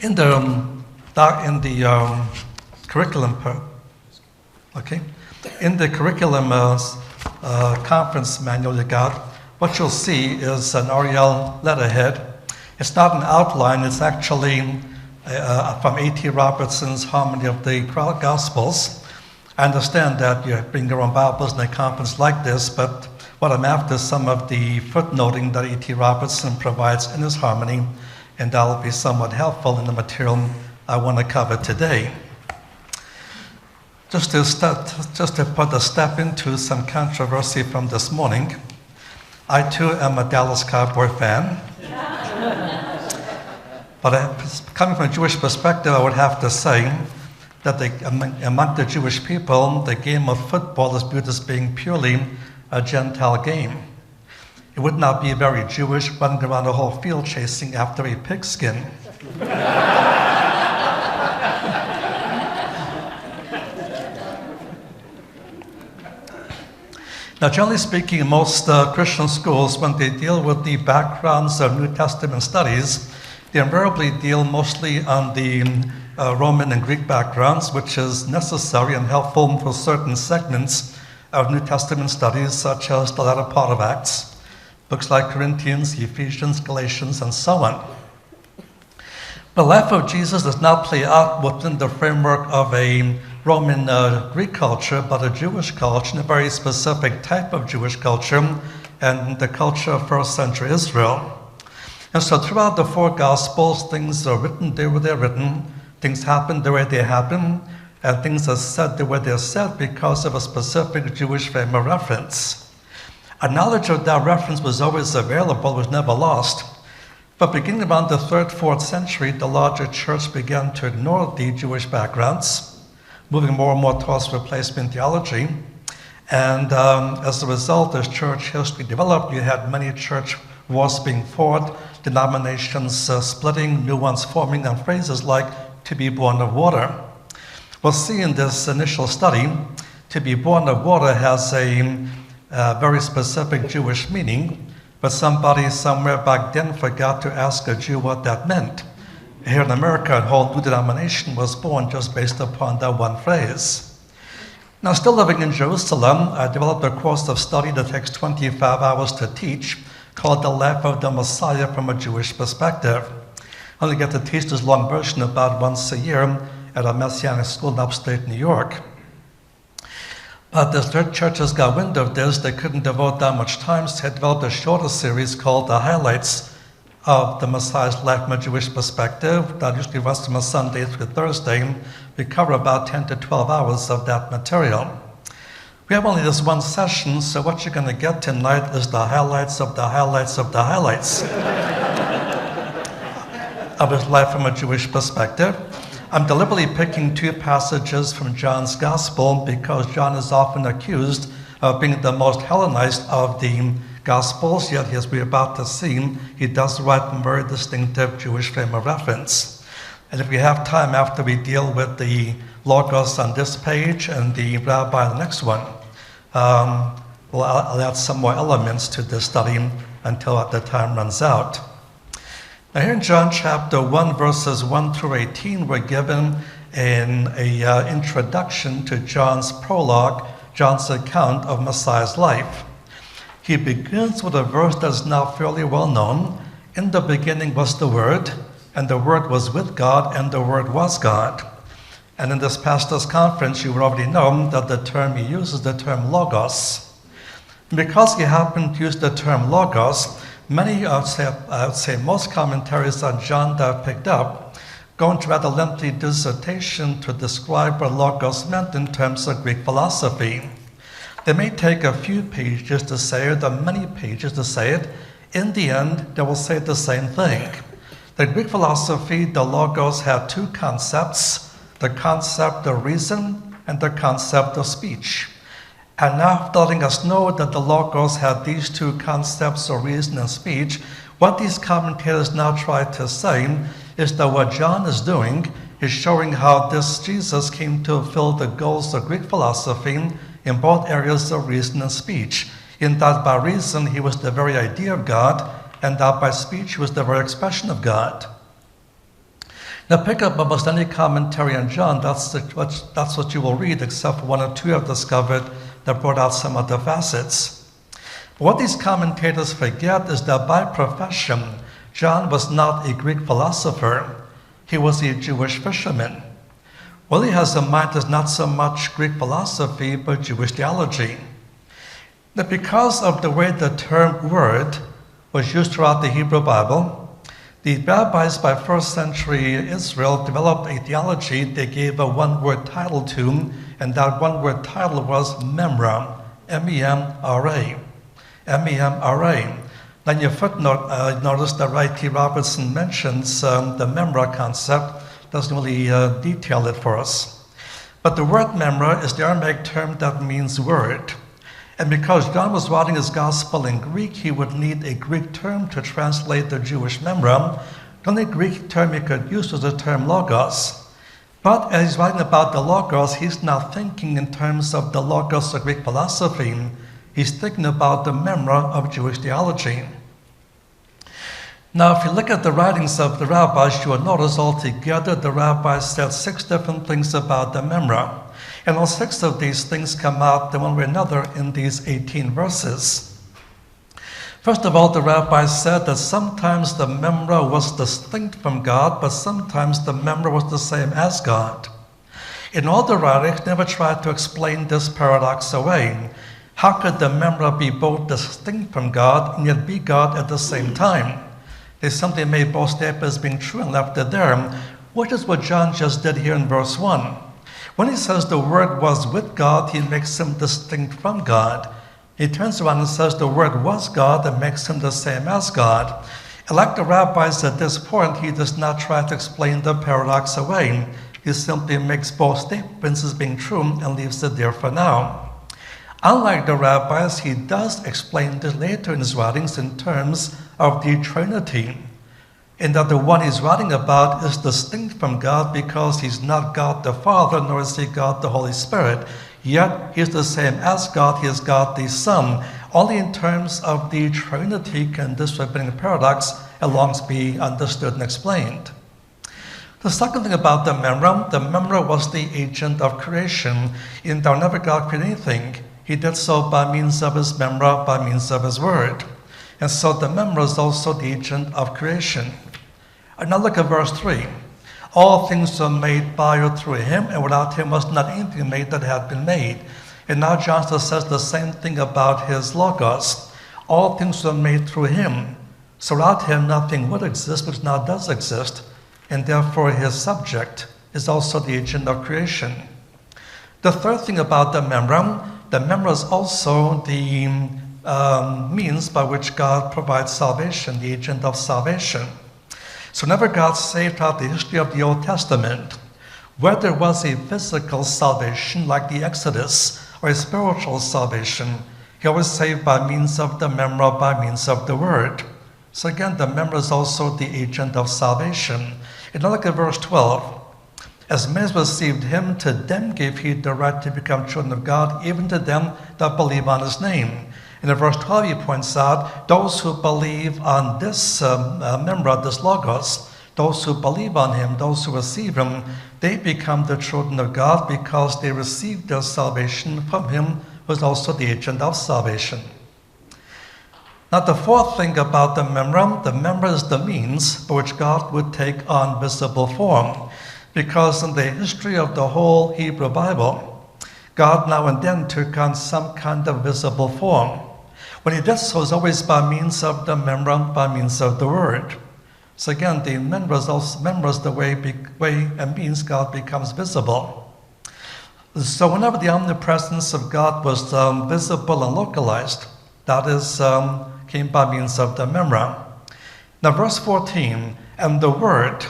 In the curriculum, in the curriculum conference manual you got, what you'll see is an Arial letterhead. It's not an outline, it's actually from A.T. Robertson's Harmony of the Gospels. I understand that you bring your own Bibles in a conference like this, but what I'm after is some of the footnoting that A.T. Robertson provides in his Harmony, and that'll be somewhat helpful in the material I want to cover today. Just to put a step into some controversy from this morning, I too am a Dallas Cowboy fan. But coming from a Jewish perspective, I would have to say that among the Jewish people, the game of football is viewed as being purely a Gentile game. It would not be very Jewish running around a whole field chasing after a pigskin. Now, generally speaking, most Christian schools, when they deal with the backgrounds of New Testament studies, they invariably deal mostly on the Roman and Greek backgrounds, which is necessary and helpful for certain segments of New Testament studies, such as the latter part of Acts, books like Corinthians, Ephesians, Galatians, and so on. The life of Jesus does not play out within the framework of a Roman Greek culture, but a Jewish culture, and a very specific type of Jewish culture, and the culture of first century Israel. And so throughout the four Gospels, things are written the way they're written, things happen the way they happen, and things are said the way they're said because of a specific Jewish frame of reference. A knowledge of that reference was always available, was never lost. But beginning around the 3rd, 4th century, the larger church began to ignore the Jewish backgrounds, moving more and more towards replacement theology. And as a result, as church history developed, you had many church wars being fought, denominations splitting, new ones forming, and phrases like to be born of water. We'll see in this initial study, to be born of water has a very specific Jewish meaning, but somebody somewhere back then forgot to ask a Jew what that meant. Here in America, a whole new denomination was born just based upon that one phrase. Now, still living in Jerusalem, I developed a course of study that takes 25 hours to teach, called The Life of the Messiah from a Jewish Perspective. I only get to teach this long version about once a year at a Messianic school in upstate New York. But the third churches got wind of this, they couldn't devote that much time, so they developed a shorter series called The Highlights of the Messiah's Life from a Jewish Perspective that usually runs from a Sunday through Thursday. We cover about 10 to 12 hours of that material. We have only this one session, so what you're going to get tonight is the highlights of the highlights of the highlights of his life from a Jewish perspective. I'm deliberately picking two passages from John's Gospel because John is often accused of being the most Hellenized of the Gospels, yet as we're about to see, he does write from a very distinctive Jewish frame of reference. And if we have time after we deal with the Logos on this page and the Rabbi on the next one, I'll add some more elements to this study until the time runs out. Now here in John chapter 1, verses 1 through 18, we're given an introduction to John's prologue, John's account of Messiah's life. He begins with a verse that is now fairly well known. In the beginning was the Word, and the Word was with God, and the Word was God. And in this pastor's conference, you would already know that the term he uses, the term Logos. And because he happened to use the term Logos, many, I would say most commentaries on John that I've picked up go into rather lengthy dissertation to describe what Logos meant in terms of Greek philosophy. They may take a few pages to say it, or many pages to say it. In the end, they will say the same thing. In Greek philosophy, the Logos had two concepts, the concept of reason and the concept of speech. And now, letting us know that the Logos had these two concepts of reason and speech, what these commentators now try to say is that what John is doing is showing how this Jesus came to fulfill the goals of Greek philosophy in both areas of reason and speech, in that by reason he was the very idea of God, and that by speech he was the very expression of God. Now pick up almost any commentary on John, that's what you will read, except for one or two I've discovered that brought out some other facets. But what these commentators forget is that by profession, John was not a Greek philosopher, he was a Jewish fisherman. What he has in mind is not so much Greek philosophy, but Jewish theology. Now because of the way the term word was used throughout the Hebrew Bible, the rabbis by first century Israel developed a theology they gave a one-word title to, and that one-word title was Memra, M-E-M-R-A. M-E-M-R-A. Then your footnote, notice that Wright T. Robertson mentions the Memra concept, doesn't really detail it for us. But the word Memra is the Aramaic term that means word. And because John was writing his gospel in Greek, he would need a Greek term to translate the Jewish Memra. The only Greek term he could use was the term logos. But as he's writing about the logos, he's not thinking in terms of the logos of Greek philosophy. He's thinking about the Memra of Jewish theology. Now, if you look at the writings of the rabbis, you will notice altogether the rabbis said 6 different things about the Memra. And all 6 of these things come out one way or another in these 18 verses. First of all, the rabbis said that sometimes the Memra was distinct from God, but sometimes the Memra was the same as God. In all the writings, never tried to explain this paradox away. How could the Memra be both distinct from God and yet be God at the same time? They simply made both statements being true and left it there, which is what John just did here in verse 1. When he says the Word was with God, he makes him distinct from God. He turns around and says the Word was God and makes him the same as God. And like the rabbis at this point, he does not try to explain the paradox away. He simply makes both statements as being true and leaves it there for now. Unlike the rabbis, he does explain this later in his writings in terms of the Trinity, in that the one he's writing about is distinct from God because he's not God the Father, nor is he God the Holy Spirit. Yet he's the same as God, he is God the Son. Only in terms of the Trinity can this rabbinic paradox at long be understood and explained. The second thing about the Memra was the agent of creation. In that whenever God created anything, he did so by means of his Memra, by means of his word. And so the Memra is also the agent of creation. And now look at verse 3. All things were made by or through him, and without him was not anything made that had been made. And now John says the same thing about his Logos. All things were made through him. So without him, nothing would exist, which now does exist. And therefore his subject is also the agent of creation. The third thing about the Memra is also the means by which God provides salvation, the agent of salvation. So whenever God saved out the history of the Old Testament, whether it was a physical salvation like the Exodus or a spiritual salvation, he always saved by means of the Memra, by means of the word. So again, the Memra is also the agent of salvation. And now look at verse 12. As many as received him, to them gave he the right to become children of God, even to them that believe on his name. And in verse 12 he points out, those who believe on this Memra, this Logos, those who believe on him, those who receive him, they become the children of God because they received their salvation from him, who is also the agent of salvation. Now the fourth thing about the Memra is the means by which God would take on visible form. Because in the history of the whole Hebrew Bible, God now and then took on some kind of visible form. When he did so, it was always by means of the Memra, by means of the word. So again, the Memra is the way and means God becomes visible. So whenever the omnipresence of God was visible and localized, that is, came by means of the Memra. Now verse 14, and the word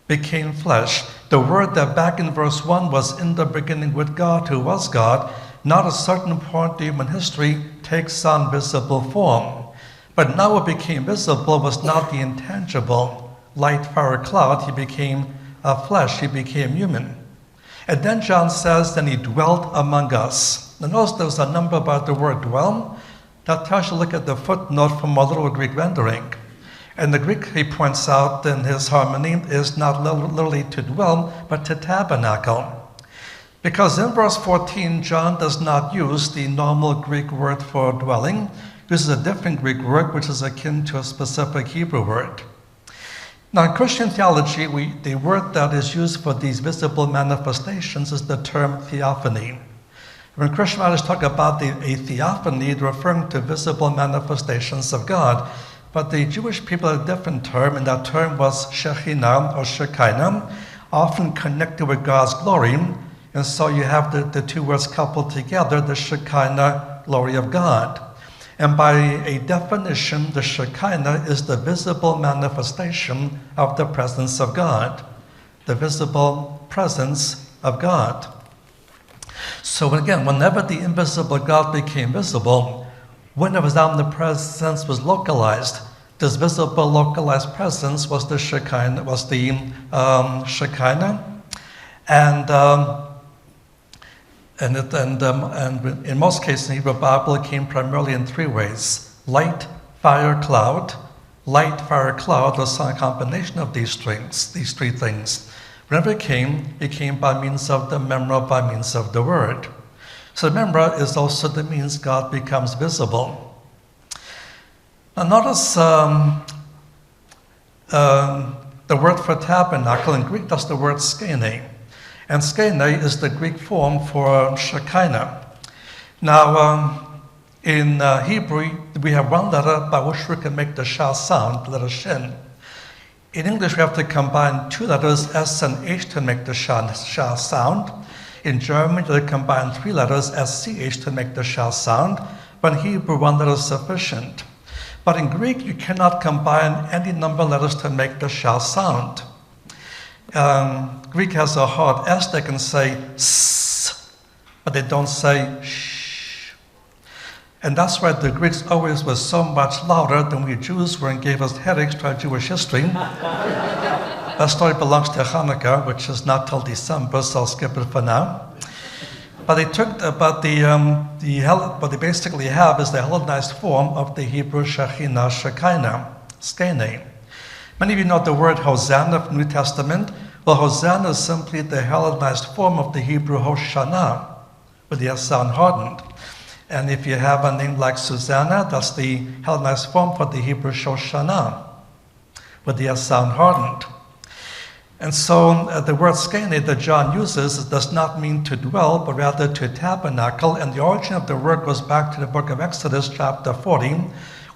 became flesh. The word that back in verse 1 was in the beginning with God, who was God, not a certain point in human history takes on visible form. But now what became visible was not the intangible light, fire, cloud. He became flesh. He became human. And then John says, then he dwelt among us. Now notice there's a number about the word dwell. That tells you, look at the footnote from our little Greek rendering. And the Greek, he points out in his harmony, is not literally to dwell, but to tabernacle. Because in verse 14, John does not use the normal Greek word for dwelling. He uses a different Greek word, which is akin to a specific Hebrew word. Now, in Christian theology, the word that is used for these visible manifestations is the term theophany. When Christian writers talk about a theophany, they're referring to visible manifestations of God. But the Jewish people had a different term, and that term was Shekhinah or Shekinah, often connected with God's glory. And so you have the two words coupled together, the Shekinah glory of God. And by a definition, the Shekinah is the visible manifestation of the presence of God, the visible presence of God. So again, whenever the invisible God became visible, when it was down, the presence was localized. This visible localized presence was the Shekinah, and in most cases in the Hebrew Bible, it came primarily in three ways: light, fire, cloud. Light, fire, cloud was a combination of these three things. Whenever it came by means of the Memra, by means of the Word. So the Memra is also the means God becomes visible. Now notice the word for tabernacle in Greek, that's the word skene. And skene is the Greek form for Shekinah. Now, in Hebrew, we have one letter by which we can make the sha sound, the letter shin. In English, we have to combine two letters, S and H, to make the sha sound. In German, you combine three letters, SCH, to make the sha sound. But in Hebrew, one letter is sufficient. But in Greek, you cannot combine any number of letters to make the sha sound. Greek has a hard S. They can say s, but they don't say sh. And that's why the Greeks always were so much louder than we Jews were and gave us headaches to our Jewish history. That story belongs to Hanukkah, which is not till December, so I'll skip it for now. But what they basically have is the Hellenized form of the Hebrew Shekhinah, Shekinah, skene. Many of you know the word Hosanna from the New Testament. Well, Hosanna is simply the Hellenized form of the Hebrew Hoshana, with the S sound hardened. And if you have a name like Susanna, that's the Hellenized form for the Hebrew Shoshana, with the S sound hardened. And so the word skene that John uses does not mean to dwell, but rather to tabernacle. And the origin of the word goes back to the book of Exodus, chapter 40,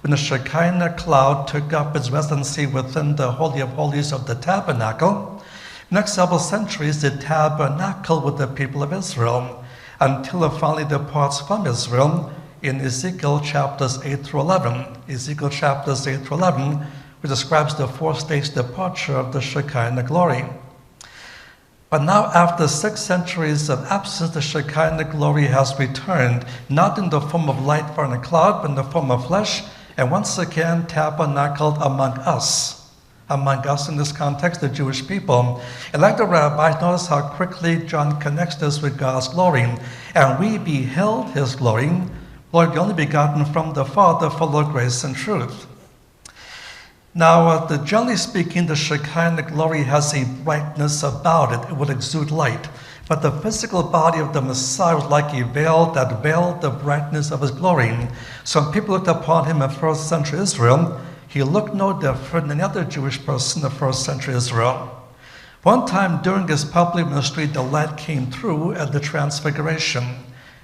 when the Shekinah cloud took up its residency within the Holy of Holies of the tabernacle. Next several centuries, the tabernacle with the people of Israel, until it finally departs from Israel in Ezekiel chapters 8 through 11. Ezekiel chapters 8 through 11, which describes the 4-stage departure of the Shekinah glory. But now, after 6 centuries of absence, the Shekinah glory has returned, not in the form of light, fire, and cloud, but in the form of flesh, and once again tabernacled among us. Among us, in this context, the Jewish people. And like the rabbis, notice how quickly John connects this with God's glory. And we beheld his glory, Lord, the only begotten from the Father, full of grace and truth. Now, generally speaking, the Shekinah glory has a brightness about it. It would exude light. But the physical body of the Messiah was like a veil that veiled the brightness of his glory. So when people looked upon him in first century Israel, he looked no different than any other Jewish person in the first century Israel. One time during his public ministry, the light came through at the transfiguration,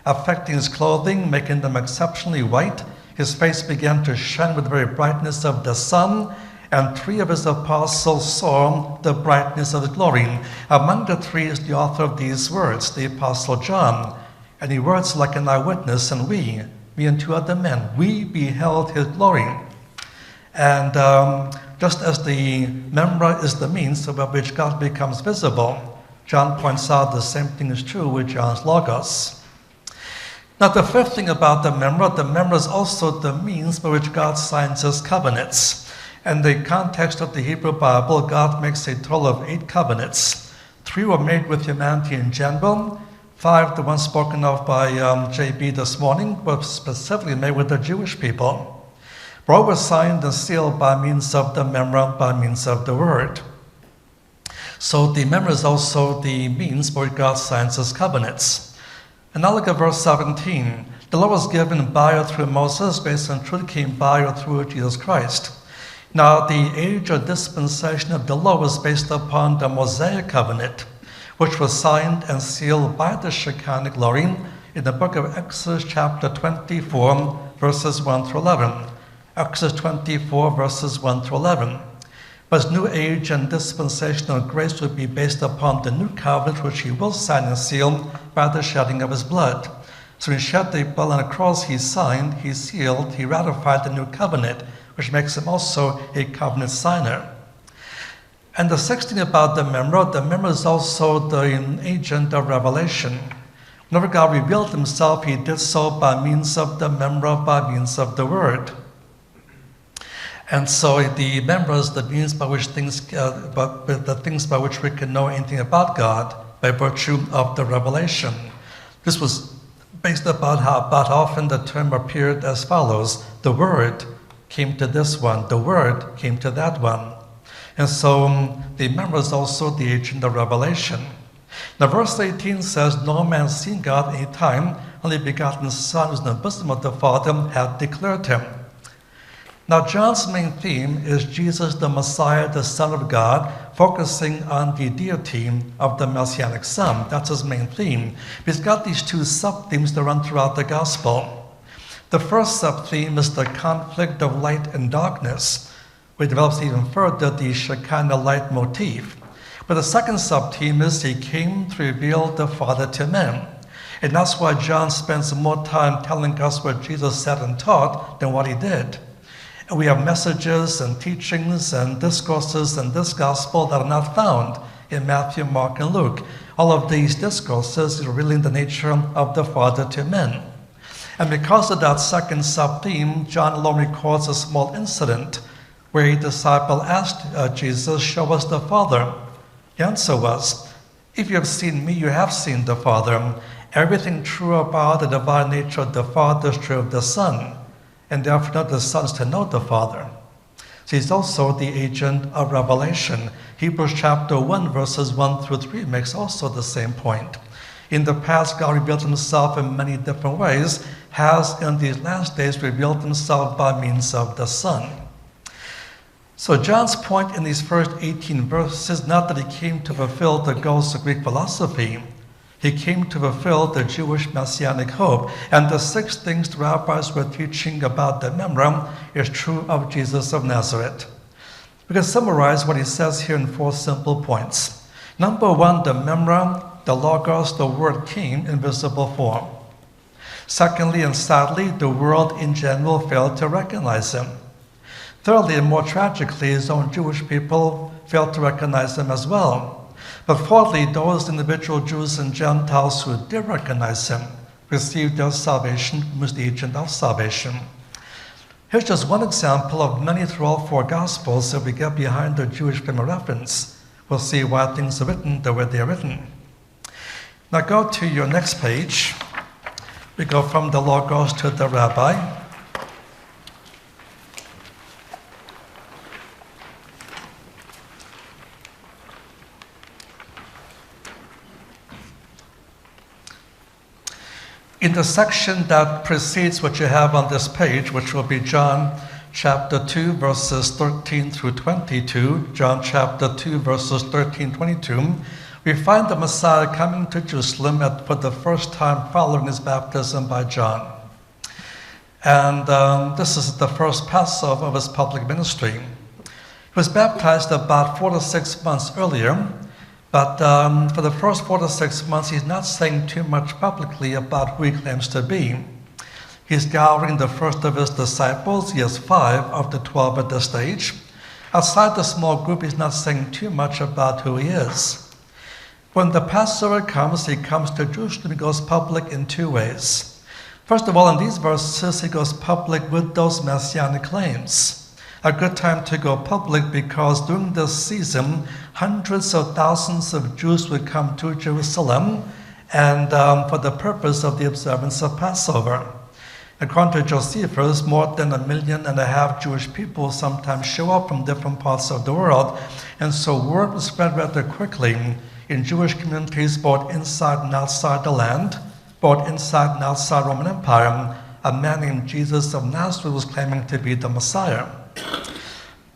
affecting his clothing, making them exceptionally white. His face began to shine with the very brightness of the sun, and 3 of his apostles saw the brightness of the glory. Among the 3 is the author of these words, the Apostle John. And he words like an eyewitness, and we and 2 other men, we beheld his glory. And just as the Memra is the means by which God becomes visible, John points out the same thing is true with John's Logos. Now, the 5th thing about the Memra is also the means by which God signs his covenants. In the context of the Hebrew Bible, God makes a total of 8 covenants. 3 were made with humanity in general. 5, the ones spoken of by JB this morning, were specifically made with the Jewish people. were always signed and sealed by means of the Memra, by means of the Word. So the Memra is also the means by which God signs his covenants. And now look at verse 17. The law was given by or through Moses, grace and truth came by or through Jesus Christ. Now the age or dispensation of the law was based upon the Mosaic covenant, which was signed and sealed by the Shekinah glory in the book of Exodus chapter 24, verses 1 through 11. Exodus 24, verses 1 through 11. But new age and dispensational grace would be based upon the new covenant which he will sign and seal by the shedding of his blood. So he shed the blood on the cross, he signed, he sealed, he ratified the new covenant, which makes him also a covenant signer. And the sixth thing about the Memra is also the agent of revelation. Whenever God revealed himself, he did so by means of the Memra, by means of the Word. And so the Memra is the means by which the things by which we can know anything about God by virtue of the revelation. This was based upon how often the term appeared as follows: the Word came to this one, the Word came to that one. And so the Memra is also the agent of revelation. Now verse 18 says, no man has seen God any time, only begotten Son, who is in the bosom of the Father, hath declared him. Now John's main theme is Jesus the Messiah, the Son of God, focusing on the deity of the Messianic Son. That's his main theme. He's got these two sub-themes that run throughout the gospel. The first sub-theme is the conflict of light and darkness, which develops even further the Shekinah light motif. But the second sub-theme is he came to reveal the Father to men. And that's why John spends more time telling us what Jesus said and taught than what he did. And we have messages and teachings and discourses in this gospel that are not found in Matthew, Mark, and Luke. All of these discourses are revealing the nature of the Father to men. And because of that second sub-theme, John alone records a small incident where a disciple asked Jesus, show us the Father. The answer was, if you have seen me, you have seen the Father. Everything true about the divine nature of the Father is true of the Son, and therefore not the Son is to know the Father. So he's also the agent of revelation. Hebrews chapter 1, verses 1 through 3 makes also the same point. In the past, God revealed himself in many different ways, has in these last days revealed himself by means of the Son. So John's point in these first 18 verses is not that he came to fulfill the goals of Greek philosophy. He came to fulfill the Jewish Messianic hope. And the six things the rabbis were teaching about the Memra is true of Jesus of Nazareth. We can summarize what he says here in four simple points. Number one, the Memra, the Logos, the Word came in visible form. Secondly, and sadly, the world in general failed to recognize him. Thirdly, and more tragically, his own Jewish people failed to recognize him as well. But fourthly, those individual Jews and Gentiles who did recognize him received their salvation, who was the agent of salvation. Here's just one example of many through all four Gospels. If we get behind the Jewish frame of reference, we'll see why things are written the way they're written. Now go to your next page. We go from the Logos to the Rabbi. In the section that precedes what you have on this page, which will be John chapter 2, verses 13 through 22, John chapter 2, verses 13-22, we find the Messiah coming to Jerusalem for the first time following his baptism by John. And this is the first Passover of his public ministry. He was baptized about 4 to 6 months earlier, but for the first 4 to 6 months, he's not saying too much publicly about who he claims to be. He's gathering the first of his disciples. He has 5 of the 12 at this stage. Outside the small group, he's not saying too much about who he is. When the Passover comes, he comes to Jerusalem. He goes public in 2 ways. First of all, in these verses, he goes public with those Messianic claims. A good time to go public because during this season, hundreds of thousands of Jews would come to Jerusalem and for the purpose of the observance of Passover. According to Josephus, more than 1.5 million Jewish people sometimes show up from different parts of the world, and so word was spread rather quickly in Jewish communities both inside and outside the land, both inside and outside Roman Empire. A man named Jesus of Nazareth was claiming to be the Messiah.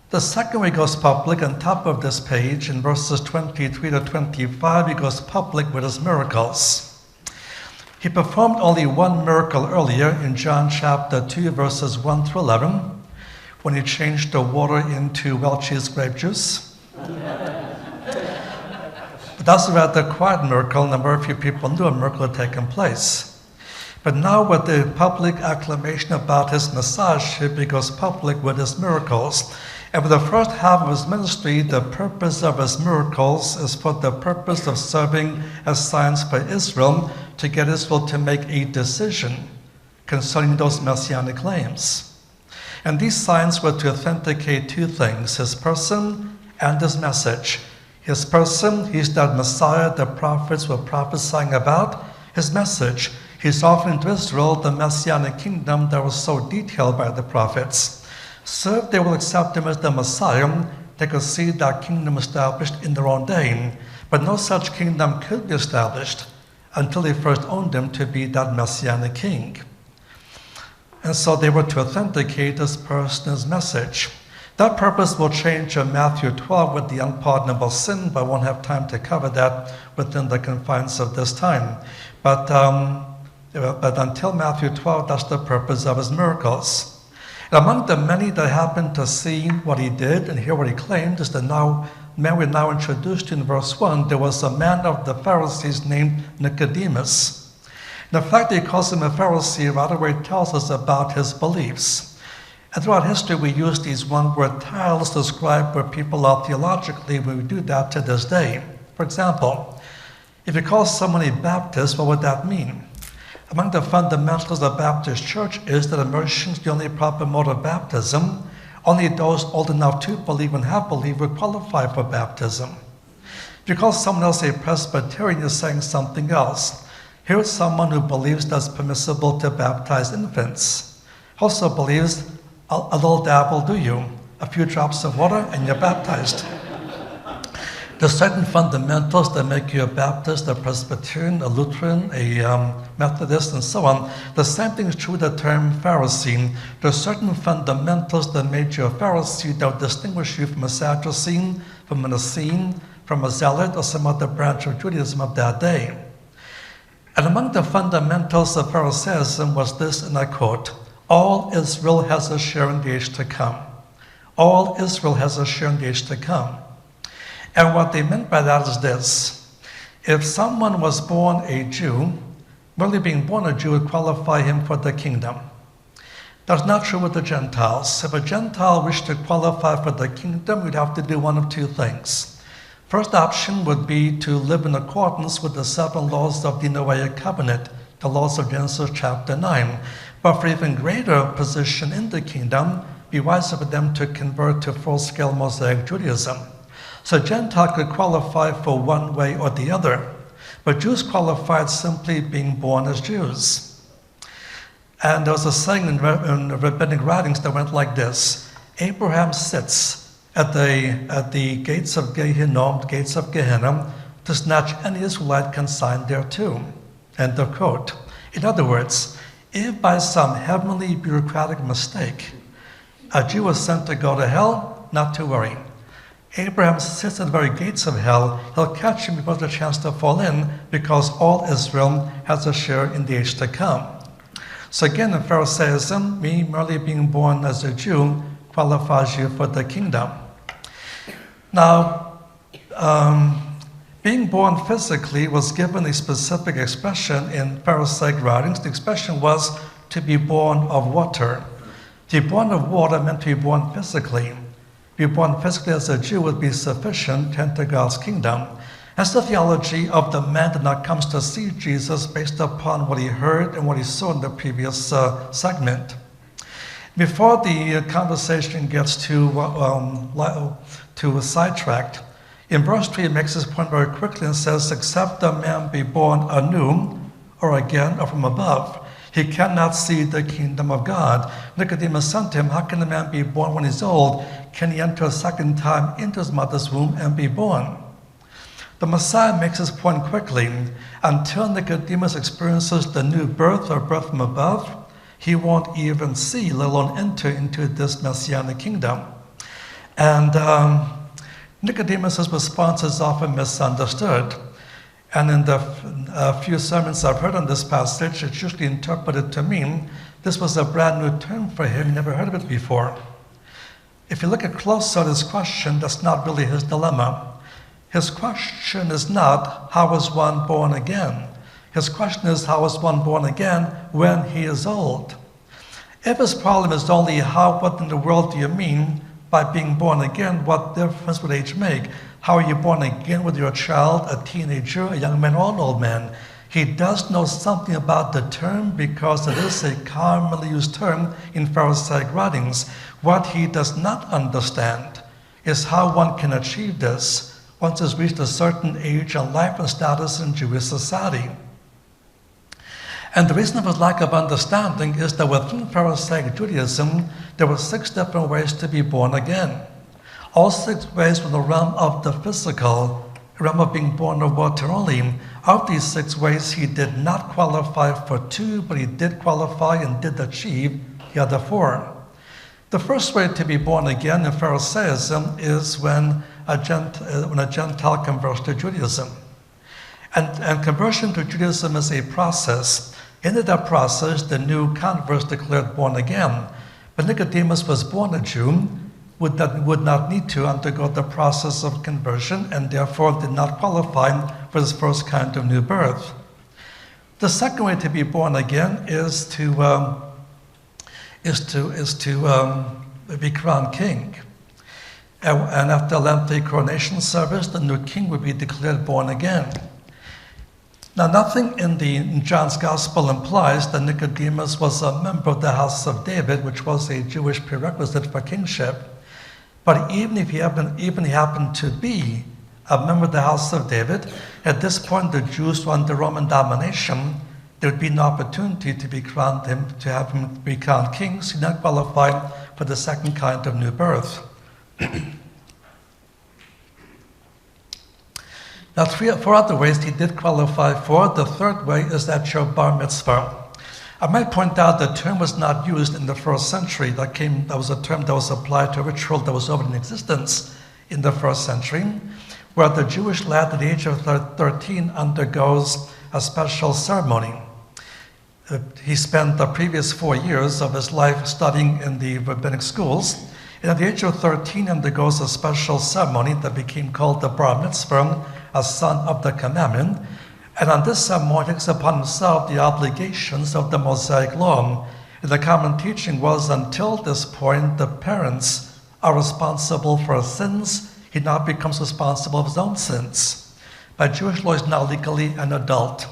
The second way he goes public, on top of this page, in verses 23 to 25, he goes public with his miracles. He performed only one miracle earlier in John chapter 2, verses 1 through 11, when he changed the water into Welch's grape juice. But that's a rather quiet miracle, and very few people knew a miracle had taken place. But now with the public acclamation about his messiahship, he goes public with his miracles. And for the first half of his ministry, the purpose of his miracles is for the purpose of serving as signs for Israel, to get Israel to make a decision concerning those messianic claims. And these signs were to authenticate two things: his person and his message. His person, he's that Messiah the prophets were prophesying about. His message, he's offering to Israel the Messianic kingdom that was so detailed by the prophets. So if they will accept him as the Messiah, they could see that kingdom established in their own day. But no such kingdom could be established until they first owned him to be that Messianic king. And so they were to authenticate his person, his message. That purpose will change in Matthew 12 with the unpardonable sin, but I won't have time to cover that within the confines of this time. But until Matthew 12, that's the purpose of his miracles. And among the many that happened to see what he did and hear what he claimed is the man we're now introduced to in verse 1. There was a man of the Pharisees named Nicodemus. And the fact that he calls him a Pharisee right away tells us about his beliefs. And throughout history, we use these one-word titles to describe where people are theologically. We do that to this day. For example, if you call someone a Baptist, what would that mean? Among the fundamentals of the Baptist Church is that immersion is the only proper mode of baptism. Only those old enough to believe and have believed will qualify for baptism. If you call someone else a Presbyterian, you're saying something else. Here is someone who believes that it's permissible to baptize infants. Also believes a little dab will do you. A few drops of water and you're baptized. There's certain fundamentals that make you a Baptist, a Presbyterian, a Lutheran, a Methodist, and so on. The same thing is true with the term Pharisee. There are certain fundamentals that made you a Pharisee that would distinguish you from a Sadducee, from an Essene, from a Zealot, or some other branch of Judaism of that day. And among the fundamentals of Pharisaism was this, and I quote, "All Israel has a share in the age to come." All Israel has a share in the age to come. And what they meant by that is this: if someone was born a Jew, merely being born a Jew would qualify him for the kingdom. That's not true with the Gentiles. If a Gentile wished to qualify for the kingdom, you'd have to do one of two things. First option would be to live in accordance with the 7 laws of the Noahic covenant, the laws of Genesis chapter 9. But for even greater position in the kingdom, it'd be wiser for them to convert to full-scale Mosaic Judaism. So Gentile could qualify for one way or the other, but Jews qualified simply being born as Jews. And there was a saying in rabbinic writings that went like this: Abraham sits at the gates of Gehinnom, gates of Gehenna, to snatch any Israelite consigned thereto. End of quote. In other words, if by some heavenly bureaucratic mistake a Jew was sent to go to hell, not to worry. Abraham sits at the very gates of hell. He'll catch him before there's a chance to fall in, because all Israel has a share in the age to come. So again, in Pharisaism, me merely being born as a Jew qualifies you for the kingdom. Now, being born physically was given a specific expression in Pharisaic writings. The expression was to be born of water. To be born of water meant to be born physically. To be born physically as a Jew would be sufficient to enter God's kingdom. That's the theology of the man that comes to see Jesus based upon what he heard and what he saw in the previous segment. Before the conversation gets too sidetracked, in verse 3 it makes this point very quickly and says, "Except a man be born anew, or again, or from above." He cannot see the kingdom of God. Nicodemus said to him, how can a man be born when he's old? Can he enter a second time into his mother's womb and be born? The Messiah makes his point quickly. Until Nicodemus experiences the new birth or birth from above, he won't even see, let alone enter into this Messianic kingdom. And Nicodemus' response is often misunderstood. And in the few sermons I've heard on this passage, it's usually interpreted to mean this was a brand new term for him, he never heard of it before. If you look at closer at his question, that's not really his dilemma. His question is not, how is one born again? His question is, how is one born again when he is old? If his problem is only what in the world do you mean by being born again, what difference would age make? How are you born again, whether you're a child, a teenager, a young man, or an old man? He does know something about the term because it is a commonly used term in Pharisaic writings. What he does not understand is how one can achieve this once has reached a certain age and life and status in Jewish society. And the reason of his lack of understanding is that within Pharisaic Judaism, there were 6 different ways to be born again. All 6 ways were the realm of the physical, the realm of being born of water only. Of these 6 ways, he did not qualify for 2, but he did qualify and did achieve the other 4. The first way to be born again in Pharisaism is when a Gentile converts to Judaism. And conversion to Judaism is a process. In that process, the new converts declared born again. But Nicodemus was born a Jew, would not need to undergo the process of conversion, and therefore did not qualify for his first kind of new birth. The second way to be born again is to be crowned king. And after a lengthy coronation service, the new king would be declared born again. Now, nothing in John's Gospel implies that Nicodemus was a member of the house of David, which was a Jewish prerequisite for kingship. But even if he happened to be a member of the house of David, at this point the Jews were under Roman domination. There would be no opportunity to have him be crowned king, so he did not qualify for the second kind of new birth. Now, 4 other ways he did qualify for. The third way is at your bar mitzvah. I might point out the term was not used in the first century. That was a term that was applied to a ritual that was already in existence in the first century, where the Jewish lad at the age of 13 undergoes a special ceremony. He spent the previous 4 years of his life studying in the rabbinic schools, and at the age of 13 undergoes a special ceremony that became called the bar mitzvah, a son of the commandment. And on this ceremony, he takes upon himself the obligations of the Mosaic law. And the common teaching was, until this point, the parents are responsible for sins. He now becomes responsible for his own sins. By Jewish law, he's now legally an adult.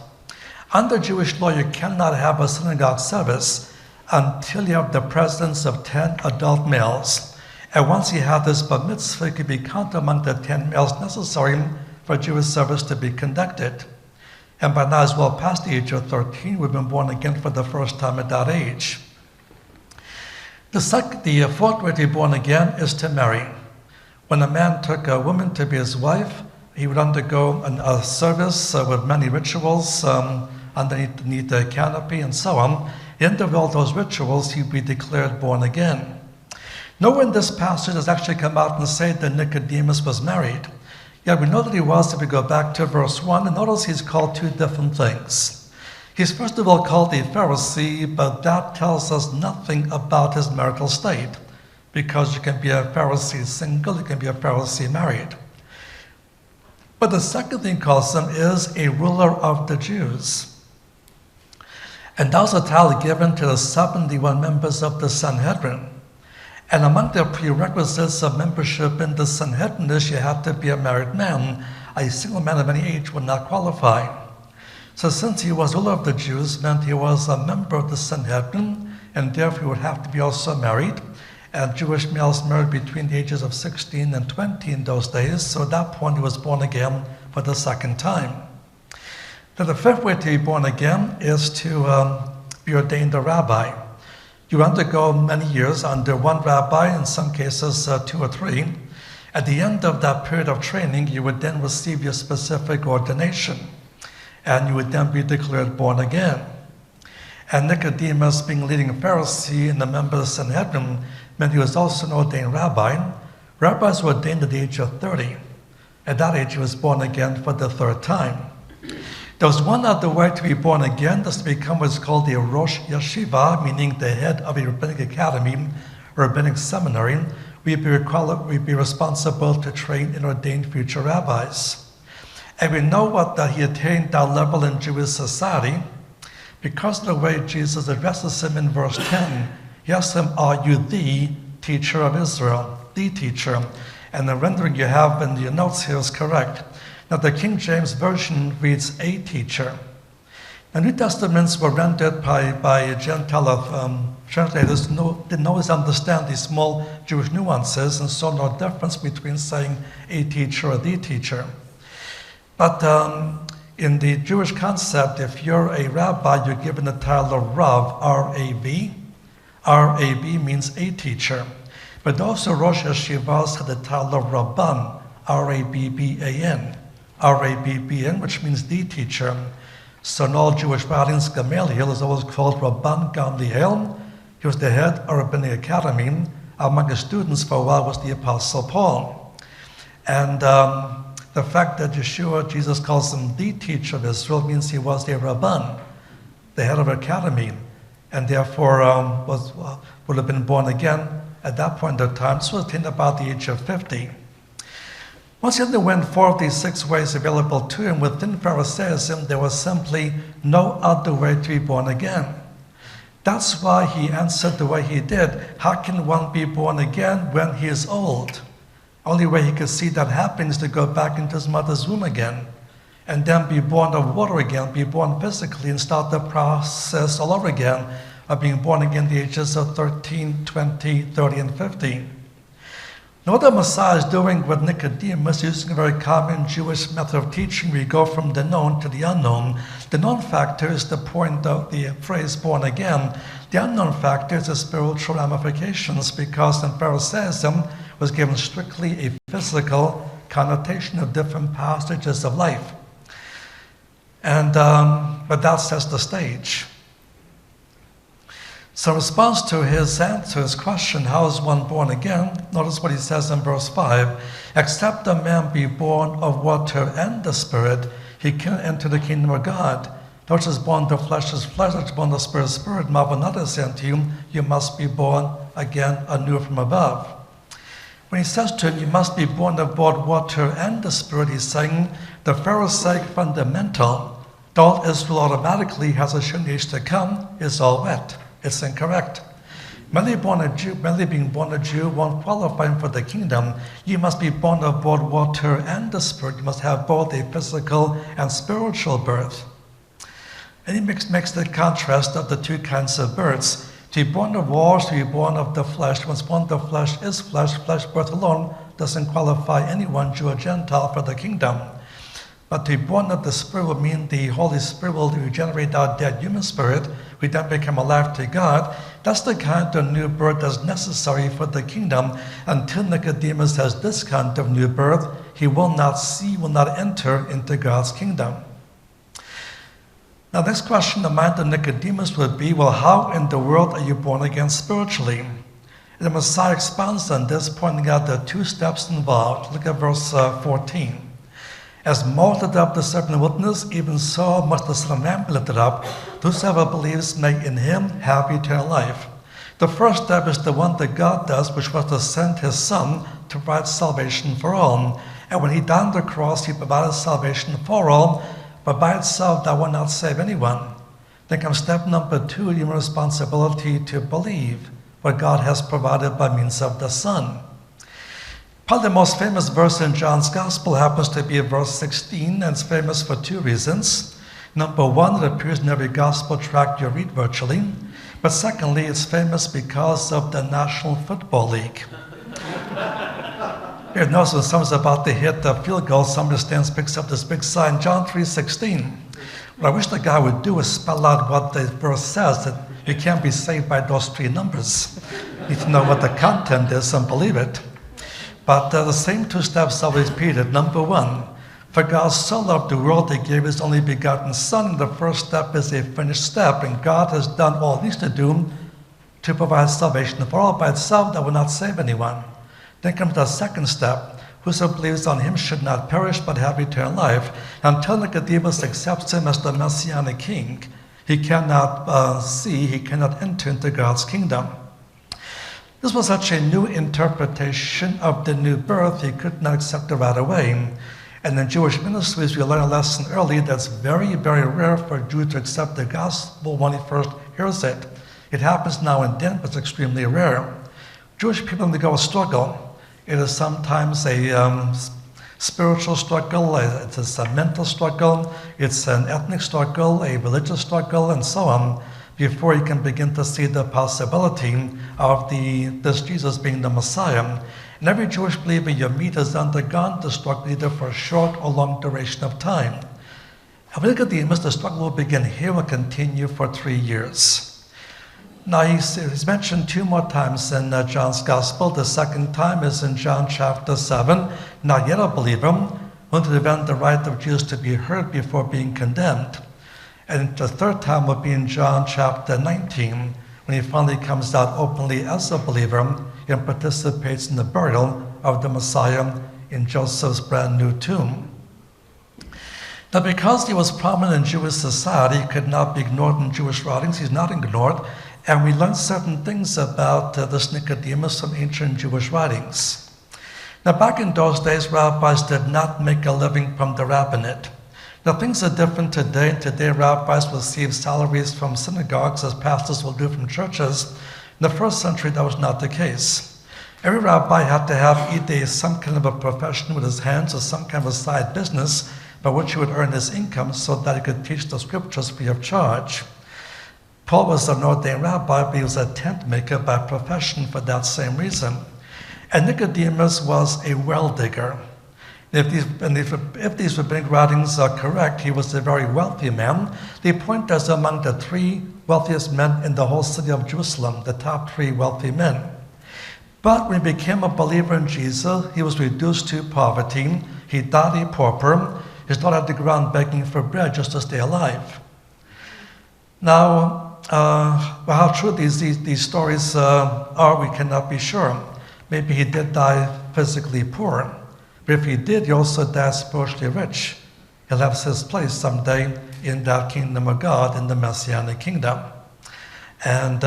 Under Jewish law, you cannot have a synagogue service until you have the presence of 10 adult males. And once he had this bar mitzvah, he could be counted among the 10 males necessary for Jewish service to be conducted. And by now, as well past the age of 13, we've been born again for the first time at that age. The fourth way to be born again is to marry. When a man took a woman to be his wife, he would undergo a service with many rituals underneath the canopy and so on. At the end of all those rituals, he'd be declared born again. Nowhere in this passage does actually come out and say that Nicodemus was married. Yet we know that he was if we go back to verse 1, and notice he's called 2 different things. He's first of all called a Pharisee, but that tells us nothing about his marital state, because you can be a Pharisee single, you can be a Pharisee married. But the second thing he calls him is a ruler of the Jews. And that was a title given to the 71 members of the Sanhedrin. And among the prerequisites of membership in the Sanhedrin is you had to be a married man. A single man of any age would not qualify. So since he was ruler of the Jews, meant he was a member of the Sanhedrin, and therefore he would have to be also married. And Jewish males married between the ages of 16 and 20 in those days. So at that point he was born again for the second time. Then the fifth way to be born again is to be ordained a rabbi. You undergo many years under one rabbi, in some cases 2 or 3. At the end of that period of training, you would then receive your specific ordination, and you would then be declared born again. And Nicodemus, being leading Pharisee and a member of the Sanhedrin, meant he was also an ordained rabbi. Rabbis were ordained at the age of 30. At that age, he was born again for the 3rd time. There was one other way to be born again, that's to become what's called a Rosh Yeshiva, meaning the head of a rabbinic academy or rabbinic seminary. We'd be responsible to train and ordain future rabbis. And we know that he attained that level in Jewish society because of the way Jesus addresses him in verse 10. He asks him, "Are you the teacher of Israel?" The teacher. And the rendering you have in your notes here is correct. Now, the King James Version reads "a teacher." The New Testaments were rendered by Gentile translators who didn't always understand these small Jewish nuances and saw no difference between saying "a teacher" or "the teacher." But in the Jewish concept, if you're a rabbi, you're given the title of Rav, R-A-V. R-A-V means "a teacher." But also Rosh Yeshivas had the title of Rabban, R-A-B-B-A-N. R-A-B-B-N, which means "the teacher." So in all Jewish writings, Gamaliel is always called Rabban Gamliel. He was the head of Rabbinic Academy. Among his students for a while was the Apostle Paul. And the fact that Jesus calls him the teacher of Israel means he was a Rabban, the head of an academy, and therefore would have been born again at that point of time, so attained about the age of 50. Once he underwent 4 of these 6 ways available to him, within Pharisaism, there was simply no other way to be born again. That's why he answered the way he did. How can one be born again when he is old? Only way he could see that happening is to go back into his mother's womb again, and then be born of water again, be born physically, and start the process all over again of being born again at the ages of 13, 20, 30, and 50. Now, what the Messiah is doing with Nicodemus, using a very common Jewish method of teaching, we go from the known to the unknown. The known factor is the point of the phrase "born again." The unknown factor is the spiritual ramifications, because in Pharisaism was given strictly a physical connotation of different passages of life. And but that sets the stage. So in response to his answer, his question, how is one born again? Notice what he says in verse 5. "Except a man be born of water and the Spirit, he cannot enter the kingdom of God. Which is born of flesh is flesh, which is born of spirit is spirit. Marvel not, I say unto you, you must be born again anew from above." When he says to him, "You must be born of both water and the Spirit," he's saying the Pharisaic fundamental, that all Israel automatically has a certain age to come, is all wet. It's incorrect. Merely being born a Jew won't qualify him for the kingdom. You must be born of both water and the Spirit. You must have both a physical and spiritual birth. And he makes the contrast of the 2 kinds of births. To be born of water, to be born of the flesh. Once born of the flesh is flesh. Flesh birth alone doesn't qualify anyone, Jew or Gentile, for the kingdom. But to be born of the Spirit will mean the Holy Spirit will regenerate our dead human spirit. We then become alive to God. That's the kind of new birth that's necessary for the kingdom. Until Nicodemus has this kind of new birth, he will not enter into God's kingdom. Now, next question in the mind of Nicodemus would be, well, how in the world are you born again spiritually? And the Messiah expounds on this, pointing out the 2 steps involved. Look at verse 14. "As Moses lifted up the serpent in the wilderness, even so must the Son of Man be lifted up. Whosoever believes may in him have eternal life." The first step is the one that God does, which was to send his Son to provide salvation for all. And when he died on the cross, he provided salvation for all, but by itself that will not save anyone. Then comes step number 2, your responsibility to believe what God has provided by means of the Son. Probably the most famous verse in John's Gospel happens to be verse 16, and it's famous for 2 reasons. Number 1, it appears in every Gospel tract you read virtually. But secondly, it's famous because of the National Football League. You notice when someone's about to hit the field goal, somebody stands, picks up this big sign, John 3:16. What I wish the guy would do is spell out what the verse says, that you can't be saved by those three numbers. You need to know what the content is and believe it. But the same two steps are repeated. Number one, for God so loved the world, he gave his only begotten Son. The first step is a finished step, and God has done all he needs to do to provide salvation for all by itself. That will not save anyone. Then comes the second step. Whoso believes on him should not perish but have eternal life. Until Nicodemus accepts him as the Messianic king, he cannot he cannot enter into God's kingdom. This was such a new interpretation of the new birth, he could not accept it right away. And in Jewish ministries, we learned a lesson early that's very, very rare for a Jew to accept the gospel when he first hears it. It happens now and then, but it's extremely rare. Jewish people undergo a struggle. It is sometimes a spiritual struggle, it's a mental struggle, it's an ethnic struggle, a religious struggle, and so on, before you can begin to see the possibility of this Jesus being the Messiah. And every Jewish believer you meet has undergone the struggle either for a short or long duration of time. And when Nicodemus, the struggle will begin here and continue for 3 years. Now, he's mentioned two more times in John's Gospel. The second time is in John chapter 7, not yet a believer, who to defend the right of Jews to be heard before being condemned. And the third time will be in John chapter 19, when he finally comes out openly as a believer and participates in the burial of the Messiah in Joseph's brand new tomb. Now, because he was prominent in Jewish society, he could not be ignored in Jewish writings. He's not ignored. And we learn certain things about this Nicodemus from ancient Jewish writings. Now, back in those days, rabbis did not make a living from the rabbinate. Now, things are different today. Today, rabbis receive salaries from synagogues as pastors will do from churches. In the first century, that was not the case. Every rabbi had to have either some kind of a profession with his hands or some kind of a side business by which he would earn his income so that he could teach the scriptures free of charge. Paul was an ordained rabbi, but he was a tent maker by profession for that same reason. And Nicodemus was a well digger. If these rabbinic writings are correct, he was a very wealthy man. They point us among the 3 wealthiest men in the whole city of Jerusalem, the top 3 wealthy men. But when he became a believer in Jesus, he was reduced to poverty. He died a pauper. He stood at the ground begging for bread just to stay alive. Now, how true these stories are, we cannot be sure. Maybe he did die physically poor. But if he did, he also died spiritually rich. He'll have his place someday in that kingdom of God, in the Messianic kingdom. And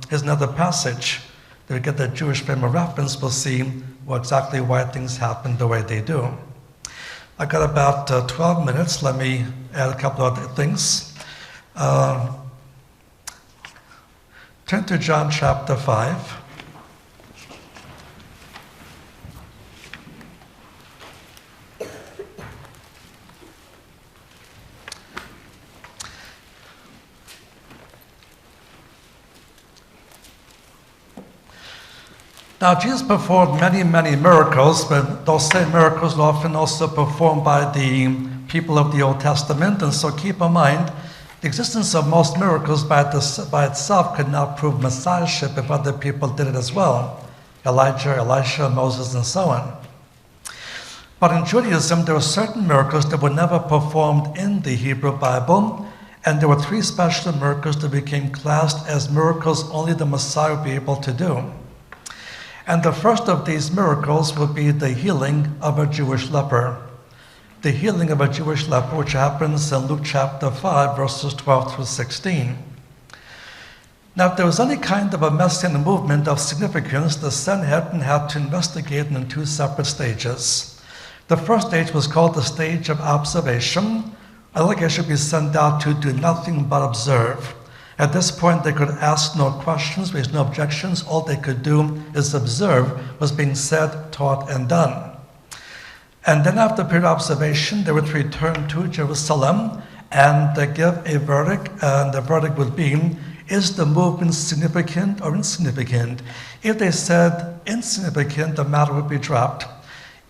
here's another passage. That we get the Jewish frame of reference, we'll see exactly why things happen the way they do. I've got about 12 minutes. Let me add a couple of other things. Turn to John chapter 5. Now, Jesus performed many, many miracles, but those same miracles were often also performed by the people of the Old Testament. And so keep in mind, the existence of most miracles by itself could not prove messiahship if other people did it as well. Elijah, Elisha, Moses, and so on. But in Judaism, there were certain miracles that were never performed in the Hebrew Bible, and there were 3 special miracles that became classed as miracles only the Messiah would be able to do. And the first of these miracles would be the healing of a Jewish leper. The healing of a Jewish leper, which happens in Luke chapter 5, verses 12 through 16. Now, if there was any kind of a Messianic movement of significance, the Sanhedrin had to investigate in 2 separate stages. The first stage was called the stage of observation. A delegate should be sent out to do nothing but observe. At this point, they could ask no questions, raise no objections. All they could do is observe what's being said, taught, and done. And then after a period of observation, they would return to Jerusalem and give a verdict. And the verdict would be, is the movement significant or insignificant? If they said insignificant, the matter would be dropped.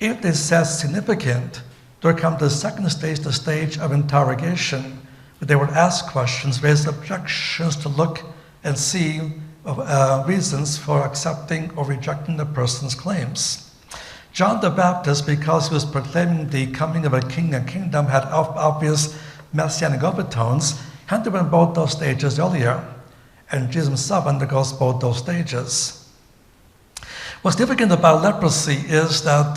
If they said significant, there would come the second stage, the stage of interrogation, where they would ask questions, raise objections to look and see reasons for accepting or rejecting the person's claims. John the Baptist, because he was proclaiming the coming of a king and kingdom, had obvious Messianic overtones, had to run both those stages earlier, and Jesus himself undergoes both those stages. What's significant about leprosy is that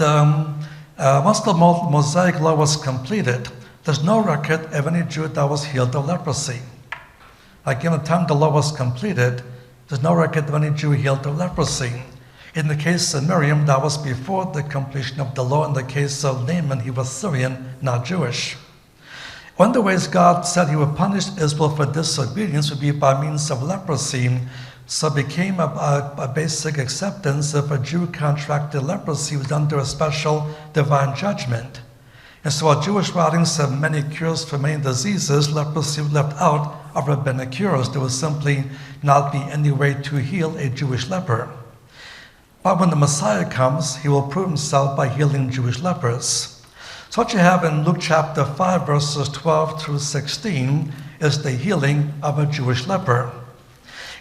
once the Mosaic law was completed, there's no record of any Jew that was healed of leprosy. Like in the time the law was completed, there's no record of any Jew healed of leprosy. In the case of Miriam, that was before the completion of the law. In the case of Naaman, he was Syrian, not Jewish. One of the ways God said he would punish Israel for disobedience would be by means of leprosy. So it became a basic acceptance if a Jew contracted leprosy, he was under a special divine judgment. And so while Jewish writings have many cures for many diseases, leprosy was left out of rabbinic cures. There would simply not be any way to heal a Jewish leper. But when the Messiah comes, he will prove himself by healing Jewish lepers. So what you have in Luke chapter 5, verses 12 through 16, is the healing of a Jewish leper.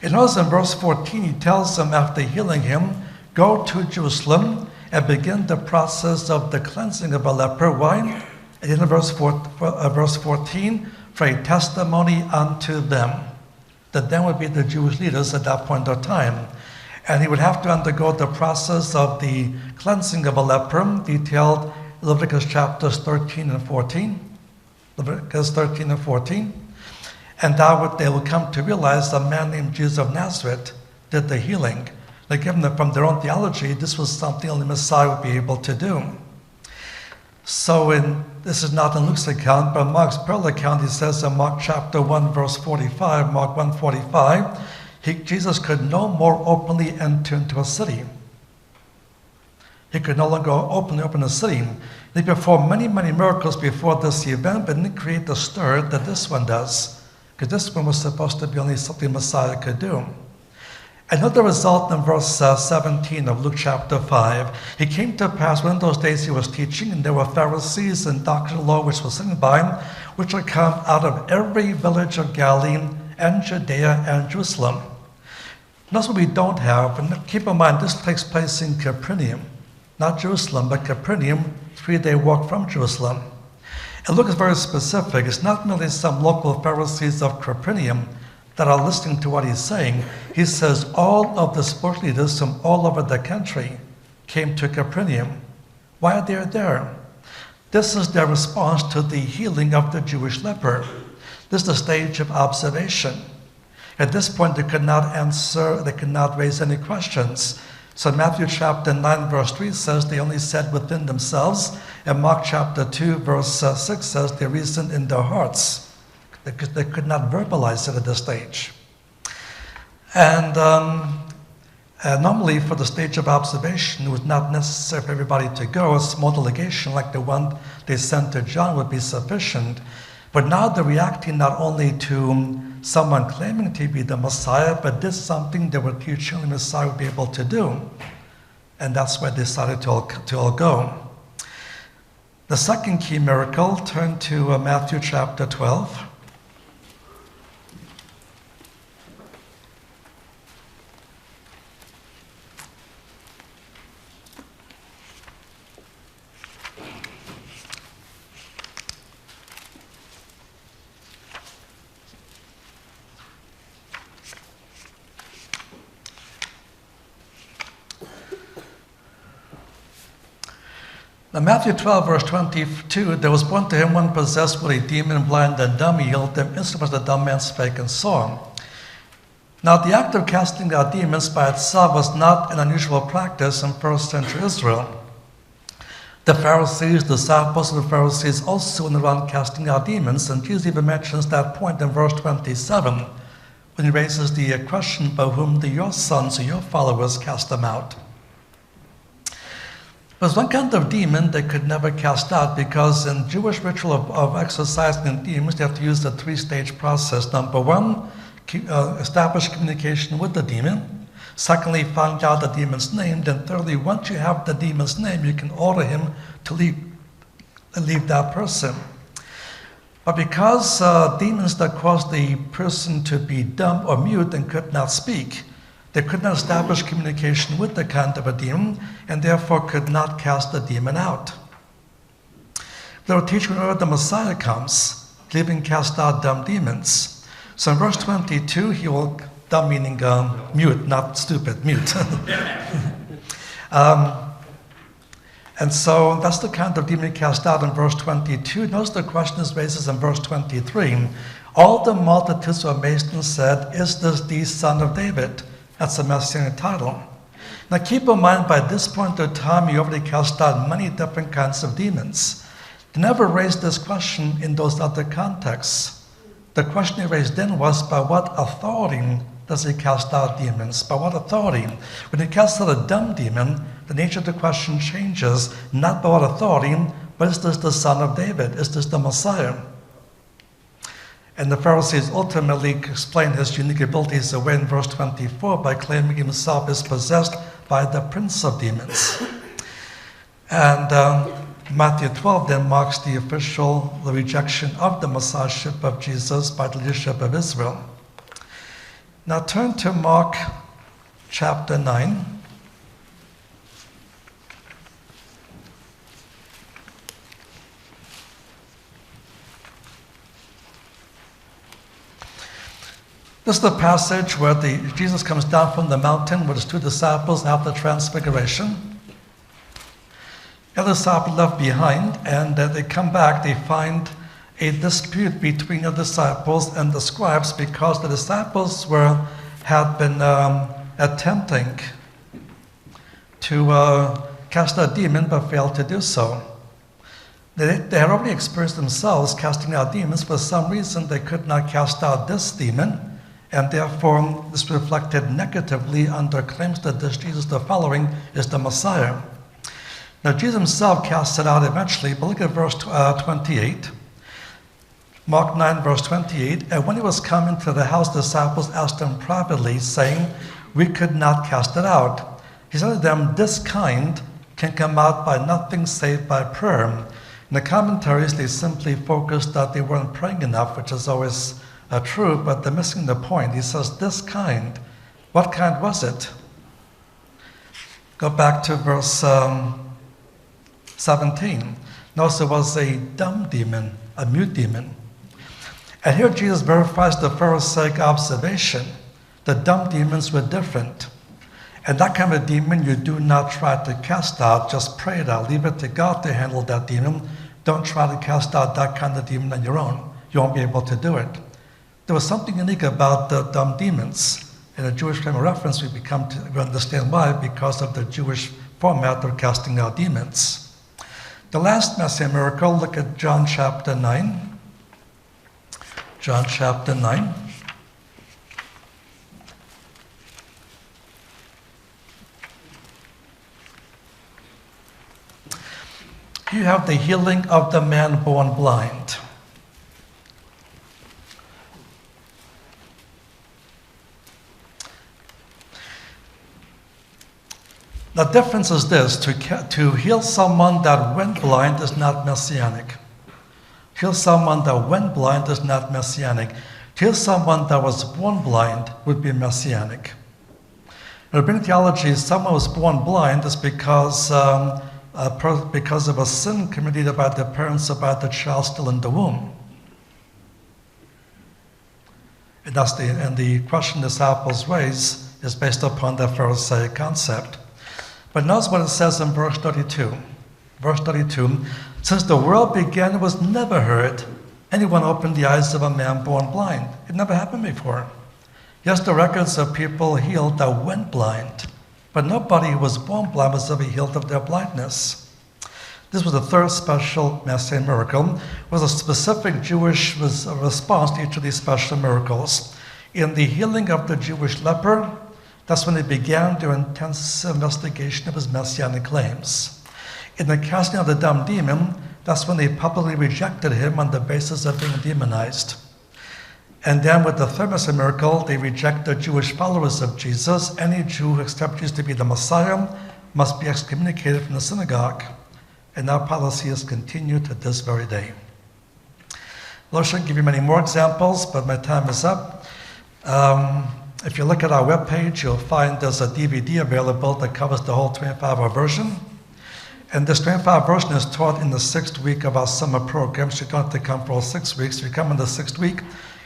And notice in verse 14, he tells them after healing him, go to Jerusalem and begin the process of the cleansing of a leper. Why? And in verse 14, for a testimony unto them. That then would be the Jewish leaders at that point of time. And he would have to undergo the process of the cleansing of a leper, detailed in Leviticus chapters 13 and 14. Leviticus 13 and 14. And they will come to realize a man named Jesus of Nazareth did the healing. Like given them from their own theology, this was something only Messiah would be able to do. So this is not in Luke's account, but in Mark's parallel account, he says in Mark chapter 1, verse 45, Mark 1:45, Jesus could no more openly enter into a city. He could no longer openly open a city. He performed many, many miracles before this event, but didn't create the stir that this one does, because this one was supposed to be only something Messiah could do. Another result in verse 17 of Luke chapter 5. It came to pass when in those days he was teaching, and there were Pharisees and doctors of law which were sitting by him, which had come out of every village of Galilee and Judea and Jerusalem. Notice what we don't have, and keep in mind this takes place in Capernaum, not Jerusalem, but Capernaum, 3-day walk from Jerusalem. And Luke is very specific. It's not merely some local Pharisees of Capernaum that are listening to what he's saying. He says all of the spiritual leaders from all over the country came to Capernaum. Why are they there? This is their response to the healing of the Jewish leper. This is the stage of observation. At this point, they could not answer, they could not raise any questions. So Matthew chapter 9, verse 3 says they only said within themselves. And Mark chapter 2, verse 6 says they reasoned in their hearts. They could not verbalize it at this stage. And normally for the stage of observation, it was not necessary for everybody to go. A small delegation like the one they sent to John would be sufficient. But now they're reacting not only to someone claiming to be the Messiah, but did something they were teaching the Messiah would be able to do. And that's why they decided to all go. The second key miracle, turn to Matthew chapter 12. Now, Matthew 12, verse 22, there was born to him one possessed with a demon, blind and dumb. He healed them instantly, the dumb man spake and saw. Now, the act of casting out demons by itself was not an unusual practice in first century Israel. The Pharisees, the disciples of the Pharisees, also went around casting out demons, and Jesus even mentions that point in verse 27, when he raises the question, by whom do your sons or your followers cast them out? There's one kind of demon they could never cast out, because in Jewish ritual of exorcising demons, they have to use a 3-stage process. Number 1, establish communication with the demon. Secondly, find out the demon's name. Then thirdly, once you have the demon's name, you can order him to leave that person. But because demons that caused the person to be dumb or mute and could not speak, they could not establish communication with the kind of a demon, and therefore could not cast the demon out. They will teach whenever the Messiah comes, leaving cast out dumb demons. So in verse 22, he will, dumb meaning mute, not stupid, mute. And so that's the kind of demon cast out in verse 22. Notice the question is raised in verse 23. All the multitudes were amazed and said, "Is this the Son of David?" That's a Messianic title. Now keep in mind, by this point in time, he already cast out many different kinds of demons. He never raised this question in those other contexts. The question he raised then was, by what authority does he cast out demons? By what authority? When he casts out a dumb demon, the nature of the question changes, not by what authority, but is this the Son of David? Is this the Messiah? And the Pharisees ultimately explain his unique abilities away in verse 24 by claiming himself is possessed by the prince of demons. And Matthew 12 then marks the official rejection of the Messiahship of Jesus by the leadership of Israel. Now turn to Mark chapter 9. This is the passage where Jesus comes down from the mountain with his two disciples after transfiguration. The other disciple left behind, and they come back, they find a dispute between the disciples and the scribes because the disciples had been attempting to cast out a demon but failed to do so. They had already experienced themselves casting out demons. For some reason, they could not cast out this demon. And therefore, this reflected negatively on their claims that this Jesus they're following is the Messiah. Now, Jesus himself casts it out eventually, but look at verse 28. Mark 9, verse 28. And when he was come into the house, the disciples asked him privately, saying, "We could not cast it out." He said to them, "This kind can come out by nothing save by prayer." In the commentaries, they simply focused that they weren't praying enough, which is always true, but they're missing the point. He says, "This kind." What kind was it? Go back to verse 17. Notice it was a dumb demon, a mute demon. And here Jesus verifies the Pharisaic observation. The dumb demons were different. And that kind of demon you do not try to cast out, just pray it out. Leave it to God to handle that demon. Don't try to cast out that kind of demon on your own. You won't be able to do it. There was something unique about the dumb demons. In a Jewish frame of reference, we understand why, because of the Jewish format of casting out demons. The last Messianic miracle, look at John chapter 9. John chapter 9. You have the healing of the man born blind. The difference is this: to heal someone that went blind is not Messianic. Heal someone that went blind is not Messianic. Heal someone that was born blind would be Messianic. In rabbinic theology, someone who was born blind is because of a sin committed by the parents or by the child still in the womb. And the question the disciples raise is based upon the Pharisaic concept. But notice what it says in verse 32. Verse 32, "Since the world began, it was never heard anyone open the eyes of a man born blind." It never happened before. Yes, the records of people healed that went blind, but nobody who was born blind was ever healed of their blindness. This was the third special Messianic miracle. It was a specific Jewish response to each of these special miracles. In the healing of the Jewish leper, that's when they began their intense investigation of his Messianic claims. In the casting of the dumb demon, that's when they publicly rejected him on the basis of being demonized. And then with the third Messianic miracle, they reject the Jewish followers of Jesus. Any Jew who accepts Jesus to be the Messiah must be excommunicated from the synagogue. And that policy is continued to this very day. I should give you many more examples, but my time is up. If you look at our webpage, you'll find there's a DVD available that covers the whole 25-hour version. And this 25-hour version is taught in the 6th week of our summer program, so you don't have to come for all 6 weeks. If you come in the 6th week,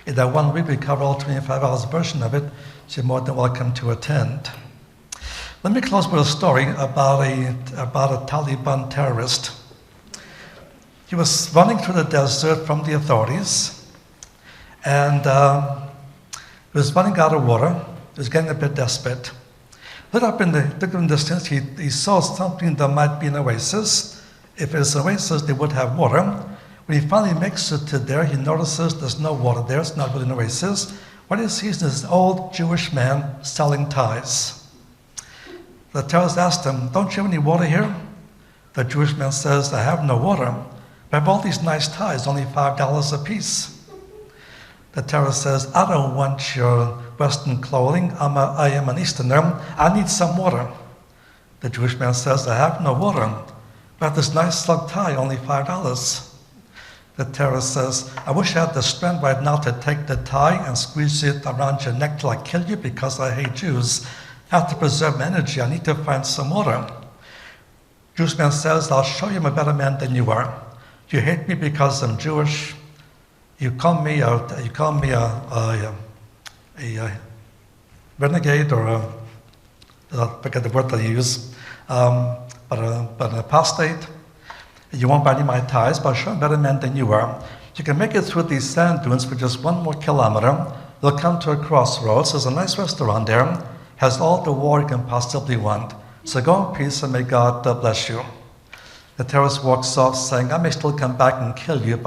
in that 1 week we cover all 25 hours version of it, so you're more than welcome to attend. Let me close with a story about a Taliban terrorist. He was running through the desert from the authorities, and he was running out of water. He was getting a bit desperate. Looked up in the distance, he saw something that might be an oasis. If it's an oasis, they would have water. When he finally makes it to there, he notices there's no water there. It's not really an oasis. What he sees is an old Jewish man selling ties. The terrorist asked him, "Don't you have any water here?" The Jewish man says, "I have no water. I have all these nice ties, only $5 a piece." The terrorist says, "I don't want your Western clothing. I am an Easterner. I need some water." The Jewish man says, "I have no water. I have this nice silk tie, only $5. The terrorist says, "I wish I had the strength right now to take the tie and squeeze it around your neck till I kill you because I hate Jews. I have to preserve my energy. I need to find some water." Jewish man says, "I'll show you I'm a better man than you are. You hate me because I'm Jewish. You call me a renegade, or I forget the word that you use, but an apostate. You won't buy any of my ties, but I'll show you I'm a better man than you are. You can make it through these sand dunes for just 1 more kilometer. You'll come to a crossroads. There's a nice restaurant there. Has all the water you can possibly want. So go in peace and may God bless you." The terrorist walks off saying, "I may still come back and kill you,